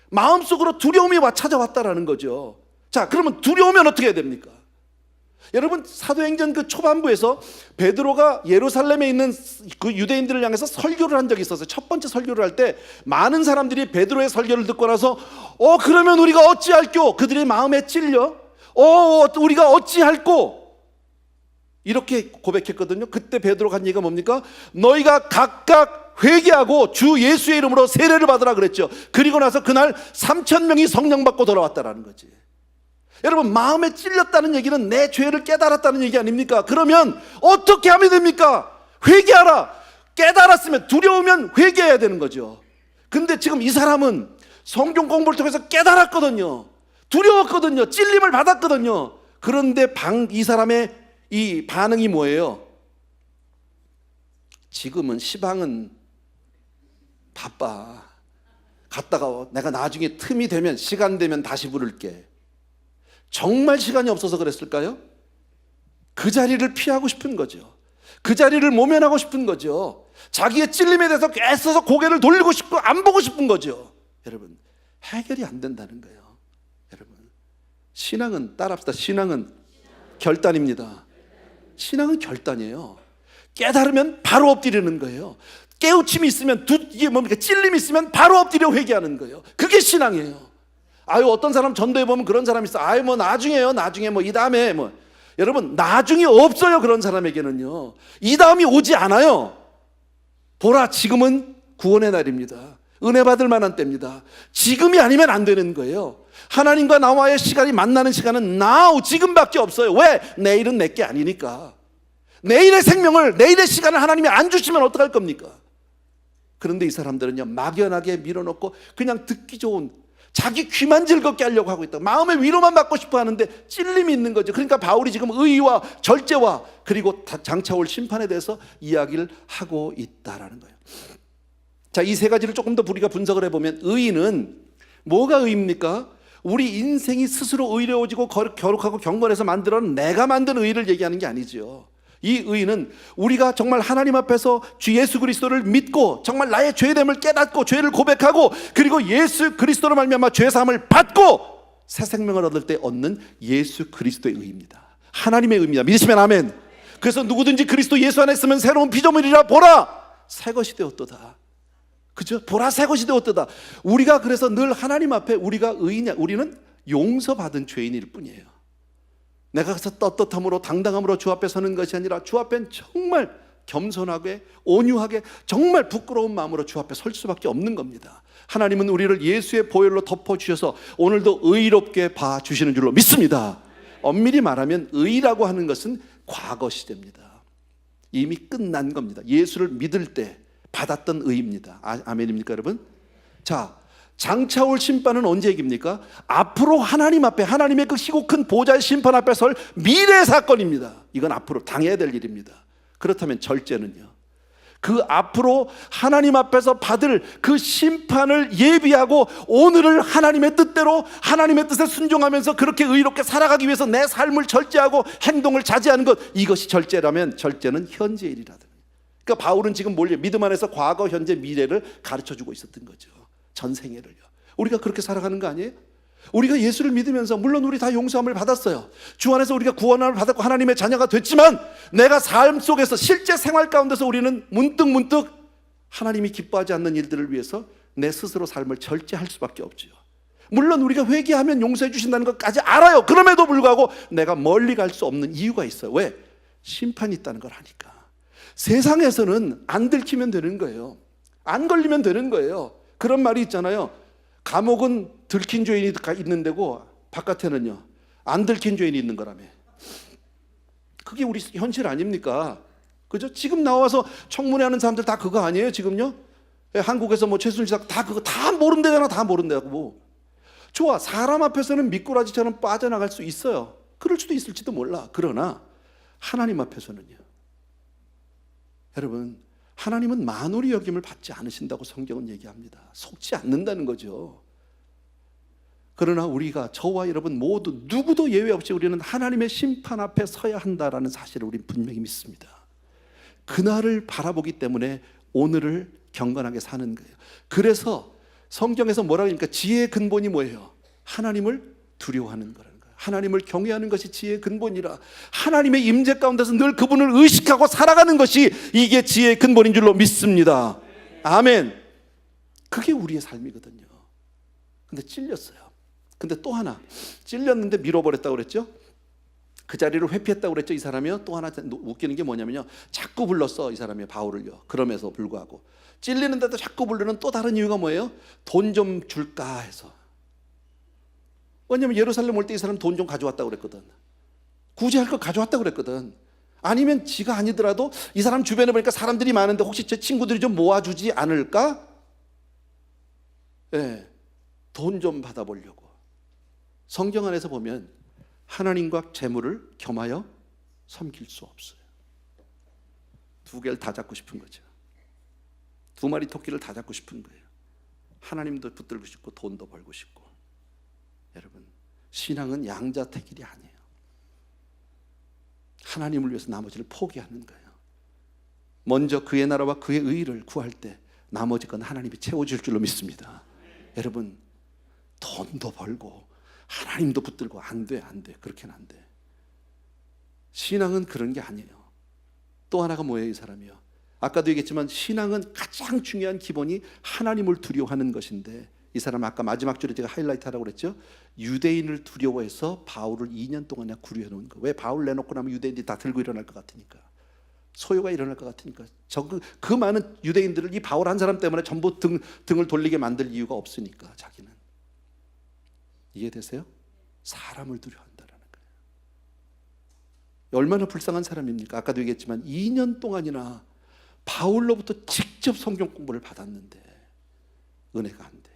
마음속으로 두려움이 찾아왔다라는 거죠. 자, 그러면 두려우면 어떻게 해야 됩니까? 여러분, 사도행전 그 초반부에서 베드로가 예루살렘에 있는 그 유대인들을 향해서 설교를 한 적이 있었어요. 첫 번째 설교를 할 때 많은 사람들이 베드로의 설교를 듣고 나서 그러면 우리가 어찌할꼬? 그들의 마음에 찔려 우리가 어찌할꼬? 이렇게 고백했거든요. 그때 베드로가 한 얘기가 뭡니까? 너희가 각각 회개하고 주 예수의 이름으로 세례를 받으라 그랬죠. 그리고 나서 그날 3,000명이 성령 받고 돌아왔다라는 거지. 여러분, 마음에 찔렸다는 얘기는 내 죄를 깨달았다는 얘기 아닙니까? 그러면 어떻게 하면 됩니까? 회개하라. 깨달았으면, 두려우면 회개해야 되는 거죠. 근데 지금 이 사람은 성경 공부를 통해서 깨달았거든요. 두려웠거든요. 찔림을 받았거든요. 그런데 이 사람의 이 반응이 뭐예요? 지금은 시방은 바빠. 갔다가 내가 나중에 틈이 되면, 시간 되면 다시 부를게. 정말 시간이 없어서 그랬을까요? 그 자리를 피하고 싶은 거죠. 그 자리를 모면하고 싶은 거죠. 자기의 찔림에 대해서 애써서 고개를 돌리고 싶고 안 보고 싶은 거죠. 여러분, 해결이 안 된다는 거예요. 여러분, 신앙은, 따라합시다. 신앙은 결단입니다. 신앙은 결단이에요. 깨달으면 바로 엎드리는 거예요. 깨우침이 있으면 이게 뭡니까? 찔림이 있으면 바로 엎드려 회개하는 거예요. 그게 신앙이에요. 아유, 어떤 사람 전도해 보면 그런 사람이 있어. 아유, 뭐 나중에요. 나중에 뭐 이 다음에 뭐. 여러분, 나중이 없어요. 그런 사람에게는요. 이 다음이 오지 않아요. 보라, 지금은 구원의 날입니다. 은혜 받을 만한 때입니다. 지금이 아니면 안 되는 거예요. 하나님과 나와의 시간이 만나는 시간은 now, 지금밖에 없어요. 왜? 내일은 내게 아니니까. 내일의 생명을, 내일의 시간을 하나님이 안 주시면 어떡할 겁니까? 그런데 이 사람들은요, 막연하게 밀어넣고 그냥 듣기 좋은, 자기 귀만 즐겁게 하려고 하고 있다. 마음의 위로만 받고 싶어 하는데 찔림이 있는 거죠. 그러니까 바울이 지금 의와 절제와 그리고 장차 올 심판에 대해서 이야기를 하고 있다라는 거예요. 자, 이 세 가지를 조금 더 우리가 분석을 해보면, 의는 뭐가 의입니까? 우리 인생이 스스로 의로워지고 거룩하고 경건해서 만들어낸 내가 만든 의를 얘기하는 게 아니죠. 이 의는 우리가 정말 하나님 앞에서 주 예수 그리스도를 믿고 정말 나의 죄됨을 깨닫고 죄를 고백하고 그리고 예수 그리스도로 말미암아 죄사함을 받고 새 생명을 얻을 때 얻는 예수 그리스도의 의입니다. 하나님의 의입니다. 믿으시면 아멘. 그래서 누구든지 그리스도 예수 안에 있으면 새로운 피조물이라. 보라, 새 것이 되었도다. 그죠? 보라, 새 것이 되었도다. 우리가 그래서 늘 하나님 앞에 우리가 의냐, 우리는 용서받은 죄인일 뿐이에요. 내가 그래서 떳떳함으로 당당함으로 주 앞에 서는 것이 아니라 주 앞엔 정말 겸손하게 온유하게 정말 부끄러운 마음으로 주 앞에 설 수밖에 없는 겁니다. 하나님은 우리를 예수의 보혈로 덮어주셔서 오늘도 의롭게 봐주시는 줄로 믿습니다. 엄밀히 말하면 의라고 하는 것은 과거 시제입니다. 이미 끝난 겁니다. 예수를 믿을 때 받았던 의입니다. 아멘입니까 여러분? 자, 장차 올 심판은 언제 얘기입니까? 앞으로 하나님 앞에, 하나님의 그 희고 큰 보좌의 심판 앞에 설 미래 사건입니다. 이건 앞으로 당해야 될 일입니다. 그렇다면 절제는요? 그 앞으로 하나님 앞에서 받을 그 심판을 예비하고 오늘을 하나님의 뜻대로 하나님의 뜻에 순종하면서 그렇게 의롭게 살아가기 위해서 내 삶을 절제하고 행동을 자제하는 것, 이것이 절제라면 절제는 현재의 일이라든. 그러니까 바울은 지금 믿음 안에서 과거, 현재, 미래를 가르쳐주고 있었던 거죠. 전생애를요. 우리가 그렇게 살아가는 거 아니에요? 우리가 예수를 믿으면서 물론 우리 다 용서함을 받았어요. 주 안에서 우리가 구원함을 받았고 하나님의 자녀가 됐지만 내가 삶 속에서 실제 생활 가운데서 우리는 문득 하나님이 기뻐하지 않는 일들을 위해서 내 스스로 삶을 절제할 수밖에 없죠. 물론 우리가 회개하면 용서해 주신다는 것까지 알아요. 그럼에도 불구하고 내가 멀리 갈 수 없는 이유가 있어요. 왜? 심판이 있다는 걸 아니까. 세상에서는 안 들키면 되는 거예요. 안 걸리면 되는 거예요. 그런 말이 있잖아요. 감옥은 들킨 죄인이 있는 데고 바깥에는요 안 들킨 죄인이 있는 거라며. 그게 우리 현실 아닙니까? 그죠? 지금 나와서 청문회 하는 사람들 다 그거 아니에요 지금요? 한국에서 뭐 최순실 다 그거 다 모른다잖아. 다 모른다고. 좋아, 사람 앞에서는 미꾸라지처럼 빠져나갈 수 있어요. 그럴 수도 있을지도 몰라. 그러나 하나님 앞에서는요, 여러분, 하나님은 만홀히 여김을 받지 않으신다고 성경은 얘기합니다. 속지 않는다는 거죠. 그러나 우리가, 저와 여러분 모두 누구도 예외 없이 우리는 하나님의 심판 앞에 서야 한다라는 사실을 우리는 분명히 믿습니다. 그날을 바라보기 때문에 오늘을 경건하게 사는 거예요. 그래서 성경에서 뭐라고 하니까 지혜의 근본이 뭐예요? 하나님을 두려워하는 거라는 거예요. 하나님을 경외하는 것이 지혜의 근본이라. 하나님의 임재 가운데서 늘 그분을 의식하고 살아가는 것이 이게 지혜의 근본인 줄로 믿습니다. 아멘. 그게 우리의 삶이거든요. 근데 찔렸어요. 근데 또 하나, 찔렸는데 밀어버렸다고 그랬죠? 그 자리를 회피했다고 그랬죠? 이 사람이요. 또 하나 웃기는 게 뭐냐면요, 자꾸 불렀어 이 사람이 바울을요. 그럼에도 불구하고 찔리는데도 자꾸 부르는 또 다른 이유가 뭐예요? 돈 좀 줄까 해서. 왜냐면 예루살렘 올 때 이 사람 돈 좀 가져왔다고 그랬거든. 구제할 거 가져왔다고 그랬거든. 아니면 지가 아니더라도 이 사람 주변에 보니까 사람들이 많은데 혹시 제 친구들이 좀 모아주지 않을까? 네, 돈 좀 받아보려고. 성경 안에서 보면 하나님과 재물을 겸하여 섬길 수 없어요. 두 개를 다 잡고 싶은 거죠. 두 마리 토끼를 다 잡고 싶은 거예요. 하나님도 붙들고 싶고 돈도 벌고 싶고. 여러분, 신앙은 양자택일이 아니에요. 하나님을 위해서 나머지를 포기하는 거예요. 먼저 그의 나라와 그의 의를 구할 때 나머지 건 하나님이 채워줄 줄로 믿습니다. 여러분, 돈도 벌고 하나님도 붙들고 안 돼. 그렇게는 안 돼. 신앙은 그런 게 아니에요. 또 하나가 뭐예요? 이 사람이요. 아까도 얘기했지만 신앙은 가장 중요한 기본이 하나님을 두려워하는 것인데, 이 사람 아까 마지막 줄에 제가 하이라이트 하라고 그랬죠. 유대인을 두려워해서 바울을 2년 동안 그냥 구류해 놓은 거. 왜? 바울 내놓고 나면 유대인들이 다 들고 일어날 것 같으니까, 소요가 일어날 것 같으니까. 그 많은 유대인들을 이 바울 한 사람 때문에 전부 등을 돌리게 만들 이유가 없으니까. 자기는 이해되세요? 사람을 두려워한다라는 거예요. 얼마나 불쌍한 사람입니까? 아까도 얘기했지만 2년 동안이나 바울로부터 직접 성경 공부를 받았는데 은혜가 안 돼.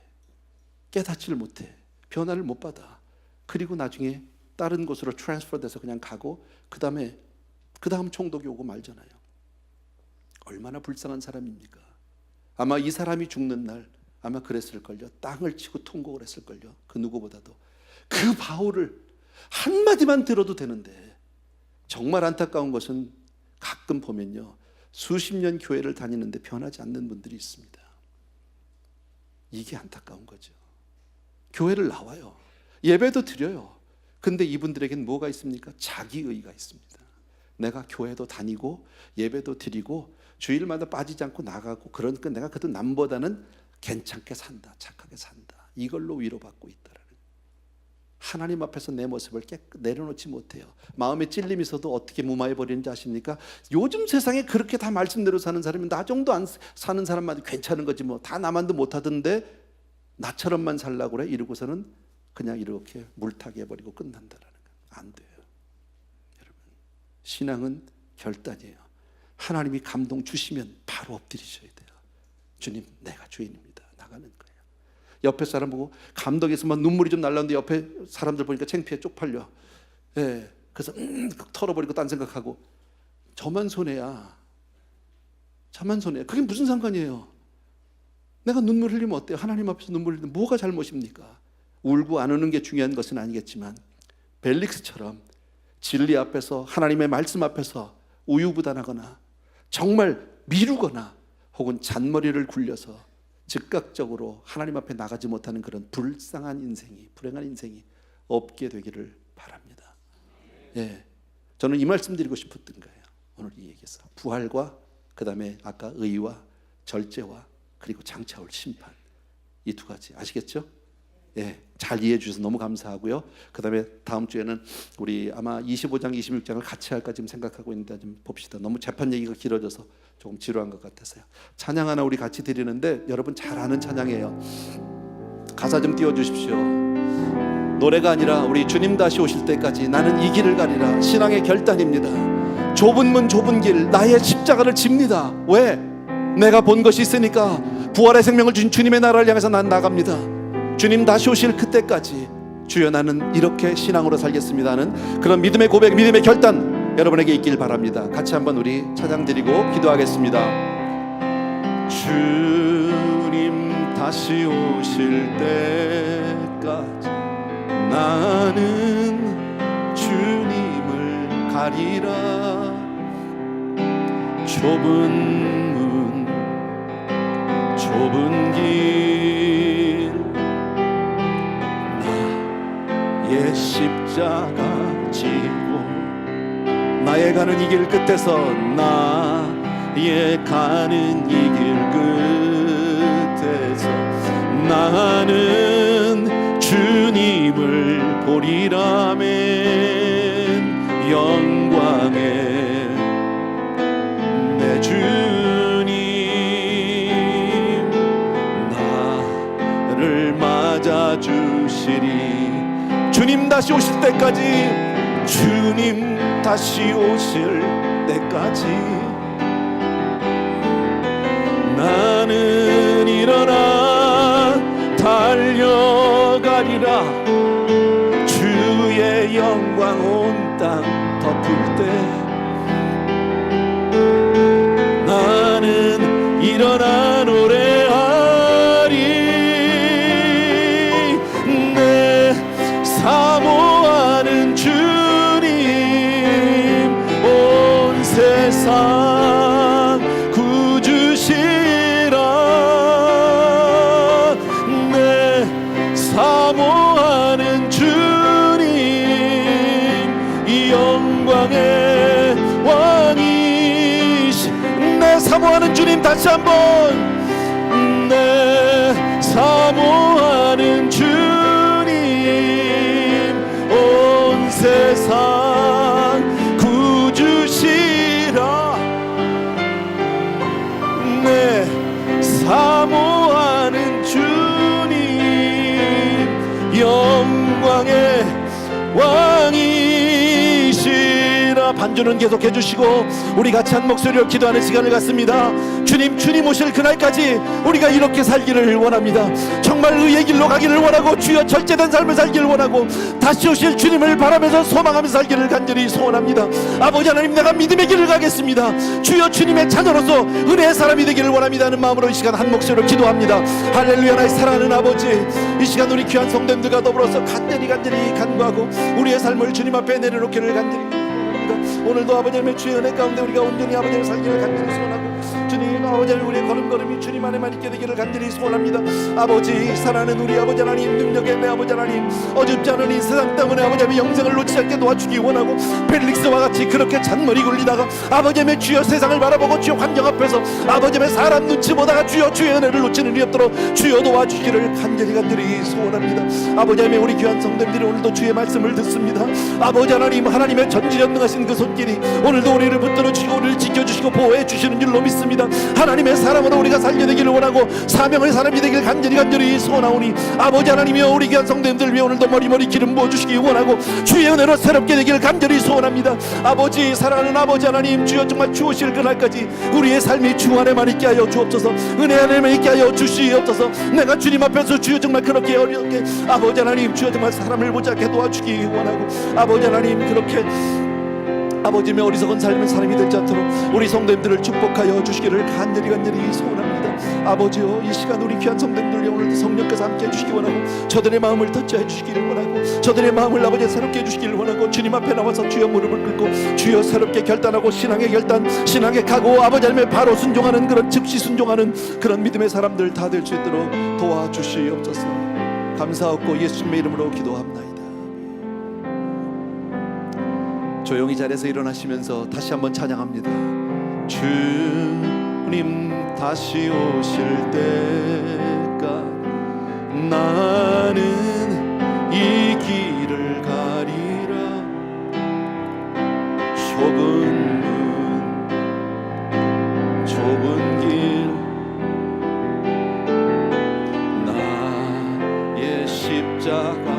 깨닫지를 못해. 변화를 못 받아. 그리고 나중에 다른 곳으로 트랜스퍼 돼서 그냥 가고, 그 다음 총독이 오고 말잖아요. 얼마나 불쌍한 사람입니까? 아마 이 사람이 죽는 날 아마 그랬을걸요. 땅을 치고 통곡을 했을걸요. 그 누구보다도. 그 바울을 한마디만 들어도 되는데, 정말 안타까운 것은 가끔 보면요, 수십 년 교회를 다니는데 변하지 않는 분들이 있습니다. 이게 안타까운 거죠. 교회를 나와요. 예배도 드려요. 근데 이분들에겐 뭐가 있습니까? 자기의가 있습니다. 내가 교회도 다니고 예배도 드리고 주일마다 빠지지 않고 나가고, 그러니까 내가 그래도 남보다는 괜찮게 산다, 착하게 산다, 이걸로 위로받고 있다라는. 하나님 앞에서 내 모습을 내려놓지 못해요. 마음에 찔림이 있어도 어떻게 무마해버리는지 아십니까? 요즘 세상에 그렇게 다 말씀대로 사는 사람이 나 정도 안 사는 사람만 괜찮은 거지 뭐, 다 나만도 못하던데 나처럼만 살라고 그래, 이러고서는 그냥 이렇게 물타기 해버리고 끝난다라는 거예요. 안 돼요. 여러분, 신앙은 결단이에요. 하나님이 감동 주시면 바로 엎드리셔야 돼요. 주님, 내가 주인입니다. 나가는 거예요. 옆에 사람 보고 감동해서 막 눈물이 좀 날라오는데 옆에 사람들 보니까 창피해 쪽팔려. 예, 그래서 털어버리고 딴 생각하고. 저만 손해야. 저만 손해야. 그게 무슨 상관이에요? 내가 눈물 흘리면 어때요? 하나님 앞에서 눈물 흘리면 뭐가 잘못입니까? 울고 안 우는 게 중요한 것은 아니겠지만, 벨릭스처럼 진리 앞에서, 하나님의 말씀 앞에서 우유부단하거나 정말 미루거나 혹은 잔머리를 굴려서 즉각적으로 하나님 앞에 나가지 못하는 그런 불쌍한 인생이, 불행한 인생이 없게 되기를 바랍니다. 예, 저는 이 말씀 드리고 싶었던 거예요. 오늘 이 얘기에서 부활과 그 다음에 아까 의와 절제와 그리고 장차 올 심판, 이 두 가지 아시겠죠? 예, 잘 이해해 주셔서 너무 감사하고요. 그 다음에 다음 주에는 우리 아마 25장 26장을 같이 할까 지금 생각하고 있는데 좀 봅시다. 너무 재판 얘기가 길어져서 조금 지루한 것 같아서요. 찬양 하나 우리 같이 드리는데, 여러분 잘 아는 찬양이에요. 가사 좀 띄워주십시오. 노래가 아니라 우리 주님 다시 오실 때까지 나는 이 길을 가리라. 신앙의 결단입니다. 좁은 문 좁은 길, 나의 십자가를 집니다. 왜? 내가 본 것이 있으니까. 부활의 생명을 주신 주님의 나라를 향해서 난 나갑니다. 주님 다시 오실 그때까지 주여 나는 이렇게 신앙으로 살겠습니다 하는 그런 믿음의 고백, 믿음의 결단 여러분에게 있길 바랍니다. 같이 한번 우리 찬양 드리고 기도하겠습니다. 주님 다시 오실 때까지 나는 주님을 가리라. 좁은 문 좁은 길 나의 십자가 지고, 나의 가는 이 길 끝에서, 나의 가는 이 길 끝에서 나는 주님을 보리라면 영광의 내 주님 나를 맞아주시리. 주님 다시 오실 때까지, 주님 다시 오실 때까지 나는 일어나 달려가리라. 주의 영광 온 땅 덮을 때 나는 일어나 노래하리. 내 사모하는 주님 온 세상 구주시라. 내 사모하는 주님 이 영광의 왕이 사모하는 주님, 다시 한번 내 사모하는 주님, 온 세상 구주시라. 내 사모하는 주님, 영광의 왕이시라. 반주는 계속해 주시고 우리 같이 한 목소리로 기도하는 시간을 갖습니다. 주님 오실 그날까지 우리가 이렇게 살기를 원합니다. 정말 의의 길로 가기를 원하고 주여 절제된 삶을 살기를 원하고 다시 오실 주님을 바라면서 소망하면서 살기를 간절히 소원합니다. 아버지 하나님, 내가 믿음의 길을 가겠습니다. 주여 주님의 자녀로서 은혜의 사람이 되기를 원합니다 하는 마음으로 이 시간 한 목소리로 기도합니다. 할렐루야. 나의 사랑하는 아버지, 이 시간 우리 귀한 성도님들과 더불어서 간절히 간구하고 우리의 삶을 주님 앞에 내려놓기를 간절히 원합니다. 오늘도 아버지의 주의 은혜 가운데 우리가 온전히 아버지의 살기를 간절히 소원하고 주님, 아버지 우리의 걸음걸음이 주님 안에만 있게 되기를 간절히 소원합니다. 아버지, 사랑하는 우리 아버지 하나님, 능력의 내 아버지 하나님, 어줍지 않은 이 세상 때문에 아버지 영생을 놓치지 않게 도와주기 원하고 펠릭스와 같이 그렇게 잔머리 굴리다가 아버지의 주여 세상을 바라보고 주여 환경 앞에서 아버지의 사람 눈치 보다가 주여 주의 은혜를 놓치는 일이 없도록 주여 도와주기를 간절히 소원합니다. 아버지의 우리 귀한 성도들이 오늘도 주의 말씀을 듣습니다. 아버지 하나님, 하나님의 전지전능하신 그 손길이 오늘도 우리를 붙들어 주시고 우리를 지켜주시고 보호해 주시는 줄로 믿습니다. 하나님의 사람으로 우리가 살게 되기를 원하고 사명의 사람이 되기를 간절히 소원하오니 아버지 하나님이여, 우리 귀한 성도님들 위해 오늘도 머리머리 기름 부어주시기 원하고 주의 은혜로 새롭게 되기를 간절히 소원합니다. 아버지, 사랑하는 아버지 하나님, 주여 정말 주오실 그날까지 우리의 삶이 주 안에만 있게 하여 주옵소서. 은혜 안에만 있게 하여 주시옵소서. 내가 주님 앞에서 주여 정말 그렇게 어렵게 아버지 하나님, 주여 정말 사람을 보지 않게 도와주기 원하고 아버지 하나님, 그렇게 아버지의 어리석은 삶은 사람이 되지 않도록 우리 성도님들을 축복하여 주시기를 간절히 소원합니다. 아버지요, 이 시간 우리 귀한 성도님들 오늘도 성령께서 함께 해주시기 원하고 저들의 마음을 터치해 주시기를 원하고 저들의 마음을 아버지 새롭게 해주시기를 원하고 주님 앞에 나와서 주여 무릎을 꿇고 주여 새롭게 결단하고 신앙의 결단, 신앙의 각오, 아버지 하나님의 바로 순종하는 그런 즉시 순종하는 그런 믿음의 사람들 다 될 수 있도록 도와주시옵소서. 감사하고 예수님의 이름으로 기도합나이다. 조용히 자리에서 일어나시면서 다시 한번 찬양합니다. 주님 다시 오실 때가 나는 이 길을 가리라. 좁은 문 좁은 길 나의 십자가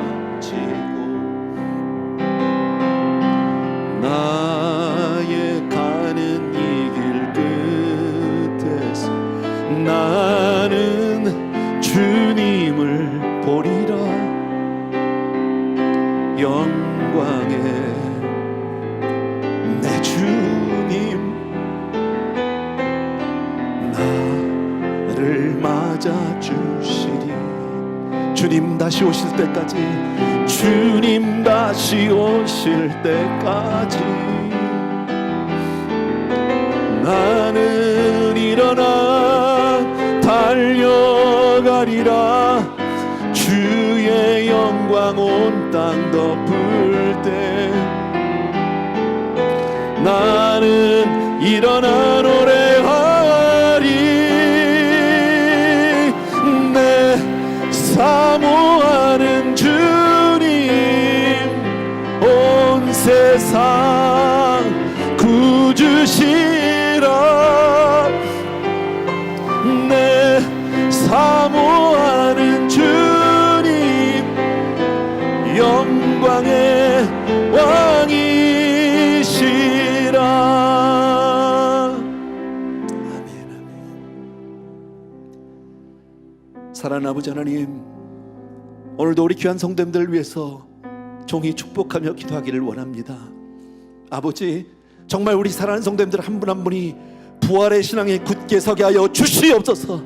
나의 가는 이 길 끝에서 나는 주님을 보리라. 영광의 내 주님 나를 맞아주시리. 주님 다시 오실 때까지, 주님 다시 오실 때까지 나는 일어나 달려가리라. 주의 영광 온 땅 덮을 때 나는 일어나 노래하리. 내 사모하는 주님, 온 세상 구주시라. 내 사모하는 주님, 영광의 왕이시라. 아멘. 사랑하는 아버지 하나님, 오늘도 우리 귀한 성도님들을 위해서 종이 축복하며 기도하기를 원합니다. 아버지, 정말 우리 사랑하는 성도님들 한 분 한 분이 부활의 신앙에 굳게 서게 하여 주시옵소서.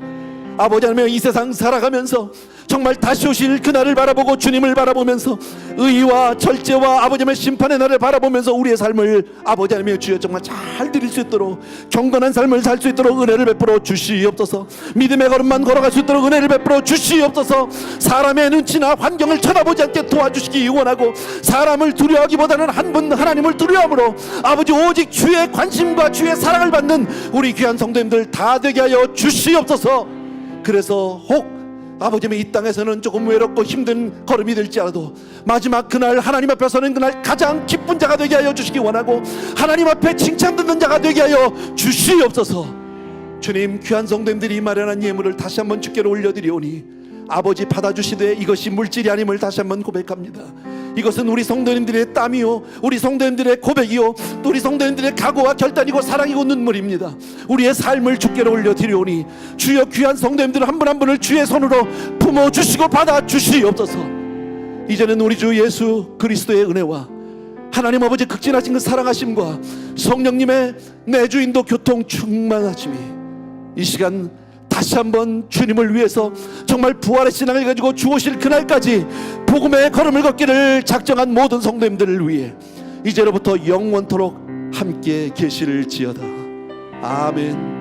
아버지 하나님, 이 세상 살아가면서 정말 다시 오실 그날을 바라보고 주님을 바라보면서 의와 절제와 아버지의 심판의 날을 바라보면서 우리의 삶을 아버지 하나님의 주여 정말 잘 드릴 수 있도록 경건한 삶을 살 수 있도록 은혜를 베풀어 주시옵소서. 믿음의 걸음만 걸어갈 수 있도록 은혜를 베풀어 주시옵소서. 사람의 눈치나 환경을 쳐다보지 않게 도와주시기 원하고, 사람을 두려워하기보다는 한 분 하나님을 두려움으로 아버지 오직 주의 관심과 주의 사랑을 받는 우리 귀한 성도님들 다 되게 하여 주시옵소서. 그래서 혹 아버지의 이 땅에서는 조금 외롭고 힘든 걸음이 될지라도 마지막 그날 하나님 앞에 서는 그날 가장 기쁜 자가 되게 하여 주시기 원하고, 하나님 앞에 칭찬 듣는 자가 되게 하여 주시옵소서. 주님, 귀한 성도님들이 마련한 예물을 다시 한번 주께로 올려드리오니 아버지 받아주시되 이것이 물질이 아님을 다시 한번 고백합니다. 이것은 우리 성도님들의 땀이요, 우리 성도님들의 고백이요, 또 우리 성도님들의 각오와 결단이고 사랑이고 눈물입니다. 우리의 삶을 주께로 올려드리오니 주여 귀한 성도님들 한 분 한 분을 주의 손으로 품어주시고 받아주시옵소서. 이제는 우리 주 예수 그리스도의 은혜와 하나님 아버지 극진하신 그 사랑하심과 성령님의 내주인도 교통 충만하심이 이 시간 다시 한번 주님을 위해서 정말 부활의 신앙을 가지고 주오실 그날까지 복음의 걸음을 걷기를 작정한 모든 성도님들을 위해 이제로부터 영원토록 함께 계실지어다. 아멘.